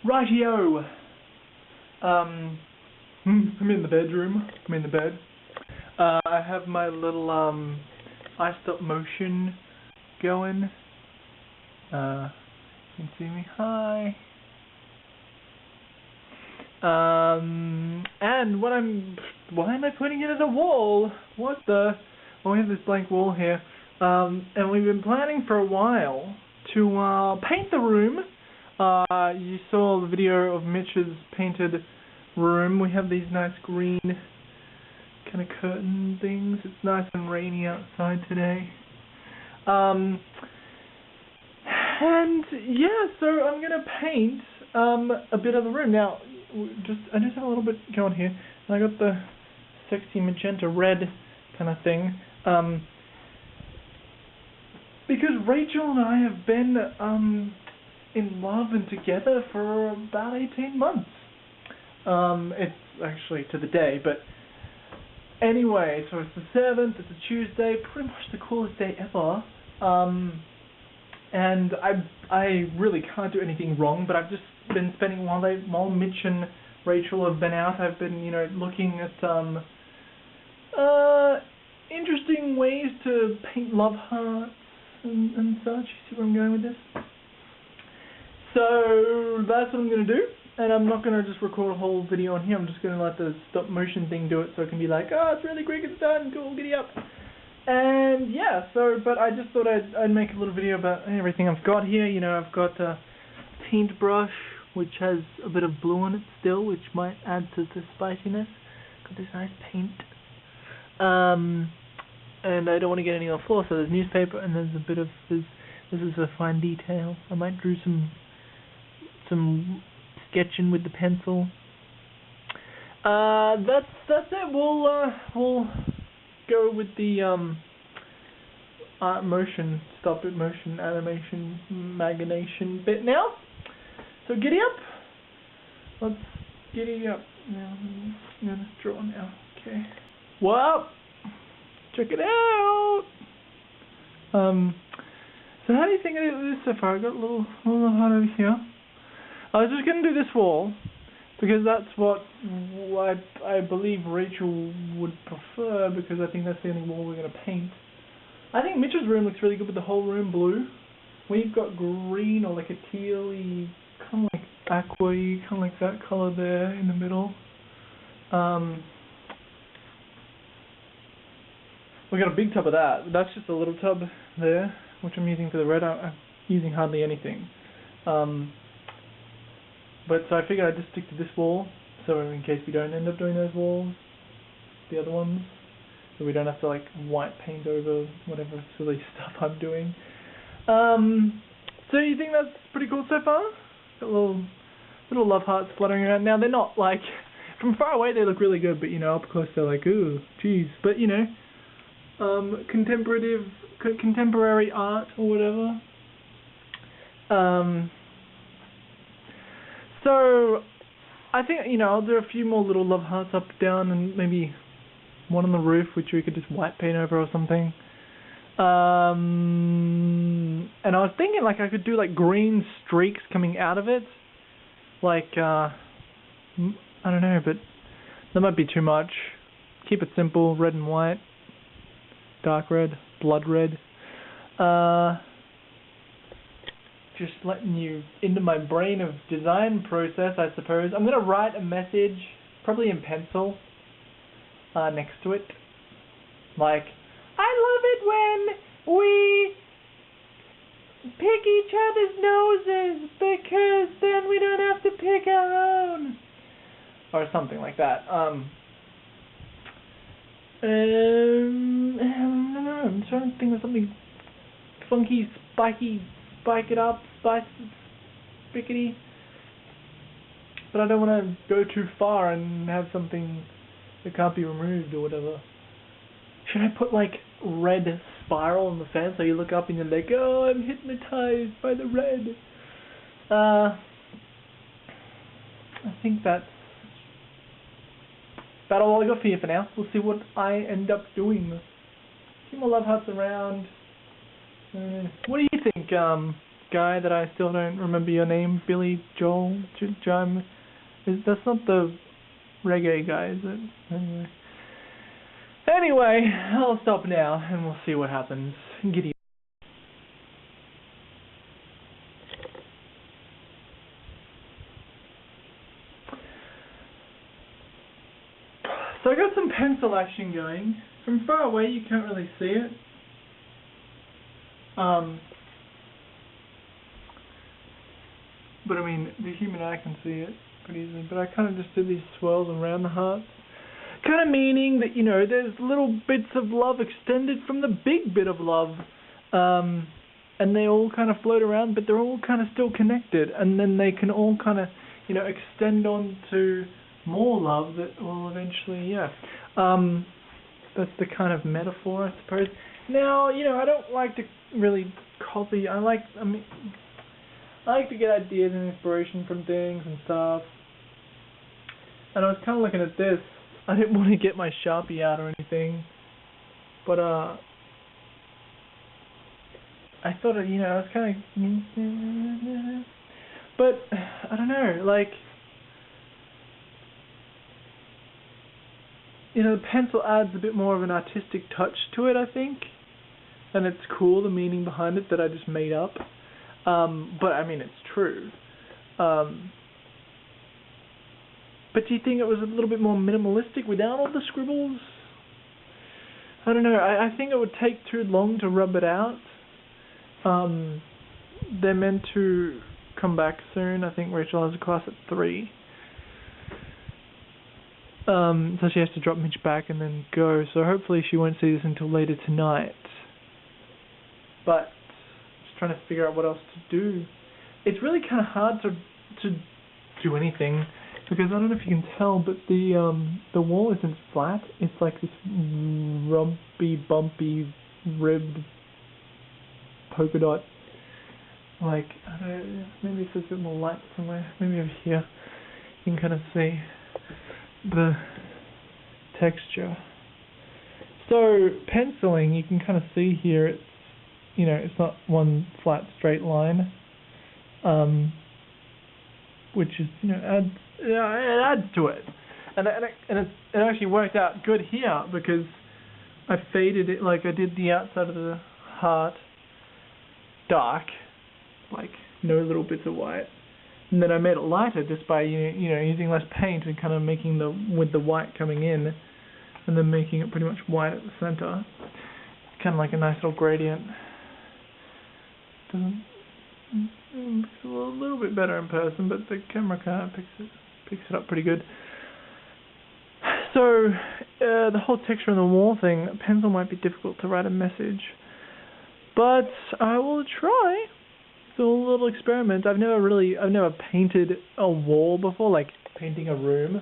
Rightio. I'm in the bedroom. I'm in the bed. I have my little stop motion going. You can see me. Hi. And why am I putting it as a wall? What the? Well, we have this blank wall here. And we've been planning for a while to paint the room. You saw the video of Mitch's painted room. We have these nice green kind of curtain things. It's nice and rainy outside today. And yeah, so I'm gonna paint a bit of the room. Now, I just have a little bit going here. And I got the sexy magenta red kind of thing. Because Rachel and I have been in love and together for about 18 months. It's actually to the day, but anyway, so it's the 7th, it's a Tuesday, pretty much the coolest day ever. And I really can't do anything wrong, but I've just been spending while Mitch and Rachel have been out, I've been, looking at interesting ways to paint love hearts and such. You see where I'm going with this? So that's what I'm going to do, and I'm not going to just record a whole video on here. I'm just going to let the stop motion thing do it, so it can be like, oh, it's really quick, it's done, cool, giddy up. And yeah, but I just thought I'd make a little video about everything I've got here. I've got a paintbrush, which has a bit of blue on it still, which might add to the spiciness. Got this nice paint. And I don't want to get any on the floor, so there's newspaper, and there's a bit of this is a fine detail. I might do some sketching with the pencil. That's it. We'll go with the motion, stop it motion, animation, magnation bit now. So giddy up. Let's giddy up. Now I'm gonna draw now. Okay. Well, check it out. So how do you think I did this so far? I got a little hard over here. I was just gonna do this wall because that's what I believe Rachel would prefer, because I think that's the only wall we're gonna paint. I think Mitch's room looks really good with the whole room blue. We've got green, or like a tealy, kind of like aqua-y, kind of like that color there in the middle. We got a big tub of that. That's just a little tub there, which I'm using for the red. I'm using hardly anything. But so I figured I'd just stick to this wall, so in case we don't end up doing those walls, the other ones, so we don't have to like white paint over whatever silly stuff I'm doing. So you think that's pretty cool so far? Got little love hearts fluttering around. Now they're not like, from far away they look really good, but up close they're like, ooh, geez. But contemporary art or whatever. So I think I'll do a few more little love hearts up, down, and maybe one on the roof, which we could just white paint over or something. And I was thinking like I could do like green streaks coming out of it, like I don't know, but that might be too much. Keep it simple, red and white. Dark red, blood red. Just letting you into my brain of design process, I suppose. I'm going to write a message, probably in pencil, next to it. Like, I love it when we pick each other's noses, because then we don't have to pick our own. Or something like that. I don't know, I'm trying to think of something funky, spiky, spike it up, spice it, spickety. But I don't want to go too far and have something that can't be removed or whatever. Should I put like red spiral on the fan so you look up and you're like, oh, I'm hypnotized by the red? I think that's about all I got for you for now. We'll see what I end up doing. A few more love hearts around. What do you think? guy that I still don't remember your name, Billy Joel Jim. That's not the reggae guy, is it? Anyway, I'll stop now and we'll see what happens. Giddy. So I got some pencil action going. From far away you can't really see it. But I mean, the human eye can see it pretty easily. But I kind of just did these swirls around the hearts. Kind of meaning that, you know, there's little bits of love extended from the big bit of love. And they all kind of float around, but they're all kind of still connected. And then they can all kind of, you know, extend on to more love that will eventually, that's the kind of metaphor, I suppose. Now, you know, I don't like to really copy. I like to get ideas and inspiration from things and stuff. And I was kind of looking at this. I didn't want to get my Sharpie out or anything, but I thought, you know, I was kind of, but I don't know, like, you know, the pencil adds a bit more of an artistic touch to it, I think, and it's cool, the meaning behind it that I just made up, but I mean, it's true. But do you think it was a little bit more minimalistic without all the scribbles? I don't know, I think it would take too long to rub it out. They're meant to come back soon. I think Rachel has a class at 3. So she has to drop Mitch back and then go. So hopefully she won't see this until later tonight. But just trying to figure out what else to do. It's really kind of hard to do anything because I don't know if you can tell, but the wall isn't flat. It's like this rumpy, bumpy, ribbed polka dot. Like, I don't know, maybe if there's a bit more light somewhere. Maybe over here you can kind of see the texture. So penciling, you can kind of see here, it's, you know, it's not one flat straight line, which is, you know, it adds to it, and it actually worked out good here because I faded it, like I did the outside of the heart dark, like no little bits of white. And then I made it lighter just by, you know, using less paint and kind of making with the white coming in and then making it pretty much white at the center. It's kind of like a nice little gradient. Looks a little bit better in person, but the camera kind of picks it up pretty good. So, the whole texture on the wall thing, a pencil might be difficult to write a message. But I will try. It's a little experiment. I've never painted a wall before, like painting a room.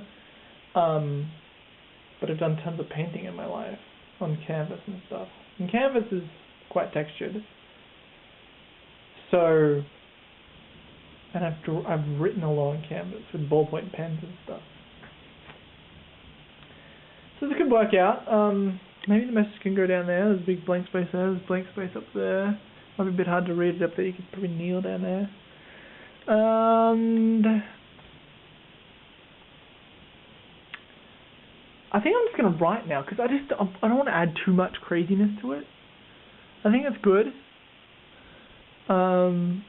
But I've done tons of painting in my life on canvas and stuff. And canvas is quite textured. So, and I've written a lot on canvas with ballpoint pens and stuff. So this could work out. Maybe the message can go down there. There's a big blank space there. There's a blank space up there. Might be a bit hard to read it up there. You could probably kneel down there. And I think I'm just going to write now because I don't want to add too much craziness to it. I think it's good. And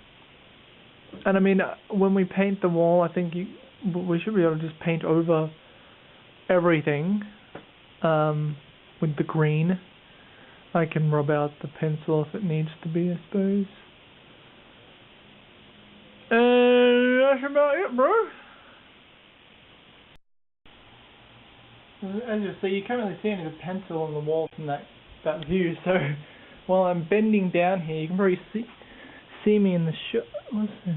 I mean, when we paint the wall, I think we should be able to just paint over everything with the green. I can rub out the pencil if it needs to be, I suppose. And that's about it, bro. As you see, you can't really see any of the pencil on the wall from that view, so while I'm bending down here, you can probably see me in the shot. What's this?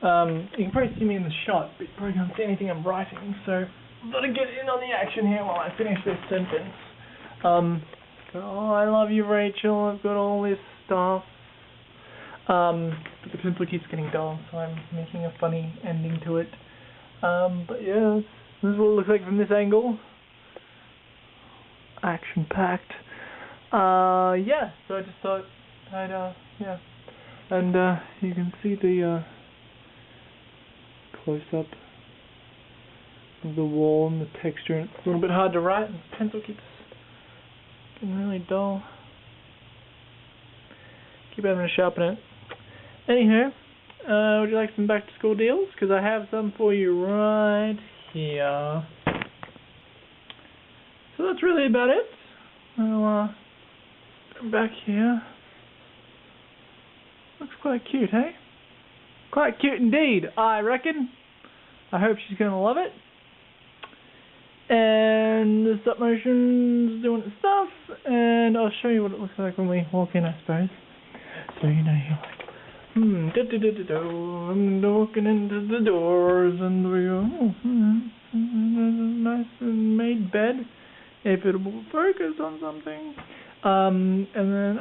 You can probably see me in the shot, but you probably can't see anything I'm writing, so I've got to get in on the action here while I finish this sentence. Oh, I love you, Rachel. I've got all this stuff. But the pencil keeps getting dull, so I'm making a funny ending to it. But yeah, this is what it looks like from this angle. Action-packed. Yeah, so I just thought I'd And you can see the close-up of the wall and the texture. And it's a little bit hard to write, and the pencil keeps getting really dull. Keep having to sharpen it. Anywho, would you like some back-to-school deals? Because I have some for you right here. So that's really about it. I'll come back here. Looks quite cute, hey? Quite cute indeed, I reckon. I hope she's going to love it. And the stop motion's doing its stuff, and I'll show you what it looks like when we walk in, I suppose. So you know, you're like, I'm walking into the doors, and we go, nice and made bed, if it will focus on something. And then,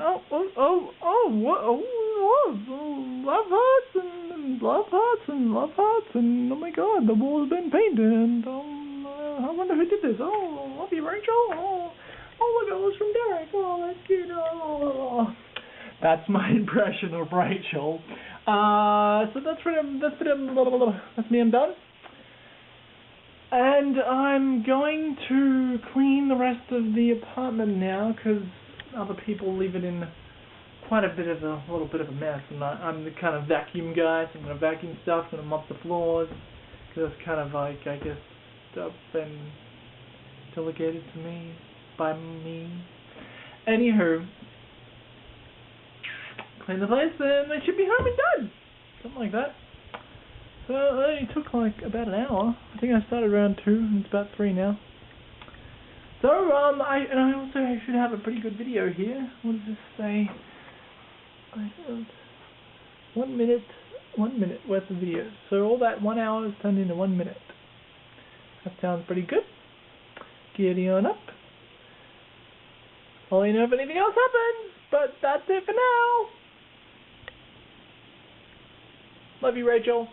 love hearts, and oh my god, the wall's been painted, and I wonder who did this. Oh, love you, Rachel. Oh, look, it was from Derek. Oh, that's cute. Oh. That's my impression of Rachel. So that's me, I'm done. And I'm going to clean the rest of the apartment now, because other people leave it in quite a little bit of a mess, and I'm the kind of vacuum guy, so I'm going to vacuum stuff, I'm going to mop the floors, because that's kind of like, I guess, been delegated to me, by me. Anywho, clean the place, and they should be home and done, something like that. So it only took like about an hour. I think I started around 2, and it's about 3 now. So, I also should have a pretty good video here. What does this say? I have 1 minute worth of videos. So all that 1 hour is turned into 1 minute. That sounds pretty good. Giddy on up. I'll let you know if anything else happens, but that's it for now. Love you, Rachel.